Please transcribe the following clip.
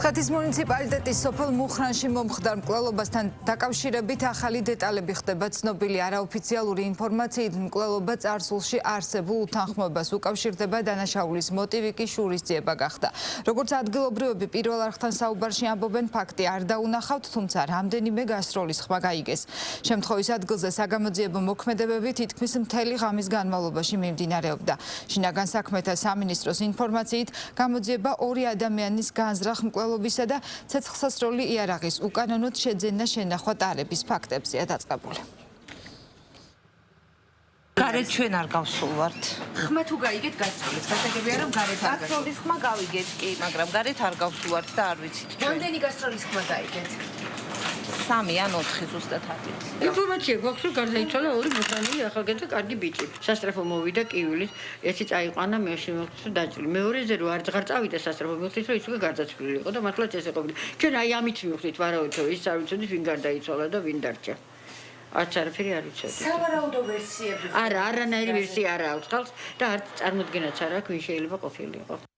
მცხეთის მუნიციპალიტეტის სოფელ მუხრანში მომხდარ მკვლელობასთან დაკავშირებით ახალი დეტალები ხდება ცნობილი. არაოფიციალური ინფორმაციით მკვლელობა წარსულში არსებულ უთანხმოებას უკავშირდება, დანაშაულის მოტივი კი შურისძიება გახდა. როგორც ადგილობრივები პირველ არხთან საუბარში ამბობენ, ფაქტი არ დაუნახავთ, თუმცა რამდენიმე გასროლის ხმა გაიგეს. შემთხვევის ადგილზე საგამოძიებო მოქმედებები თითქმის მთელი ღამის განმავლობაში მიმდინარეობდა. შინაგან საქმეთა სამინისტროს ინფორმაციით გამოძიება ორი ადამიანის განზრახ მკვლელობისა და ცეცხლსასროლი იარაღის უკანონოდ შეძენა შენახვა ტარების ფაქტებზეა დაწყებული. გარეთ ჩვენ არ გავსულვართ. ხმა თუ გაიგეთ გასწროლის, გასაგებია რომ გარეთ არ გავსულვართ. გასწროლის ხმა გავიგეთ კი, მაგრამ გარეთ არ გავსულვართ და არ ვიცით. რამდენი გასწროლის ხმა გაიგეთ? 3 ან 4 ზუსტად არ ვიცი. ინფორმაცია გვაქვს, რომ გარდაიცვალა ორი მუხრანელი ახალგაზრდა კარგი ბიჭი. სასწრაფო მოვიდა კივილის, ერთი წაიყვანა მეში მოხდეს რომ დაჭრილი. მეორეზე რომ არ წავიდა სასწრაფო მოხდეს რომ ის უკვე გარდაცვლილი იყო და მართლაც ესე ყოფილა. ჩვენ აი ამით მივხვდით ვარაუდით, რომ ის არ ვიცოდით ვინ გარდაიცვალა და ვინ დარჩა. არც არაფერი არ ვიცოდით. სავარაუდო ვერსიები. არა, არანაირი ვერსია არ აქვს ხალხს და არც წარმოდგენაც არ აქვს ვინ შეიძლება ყოფილიყო.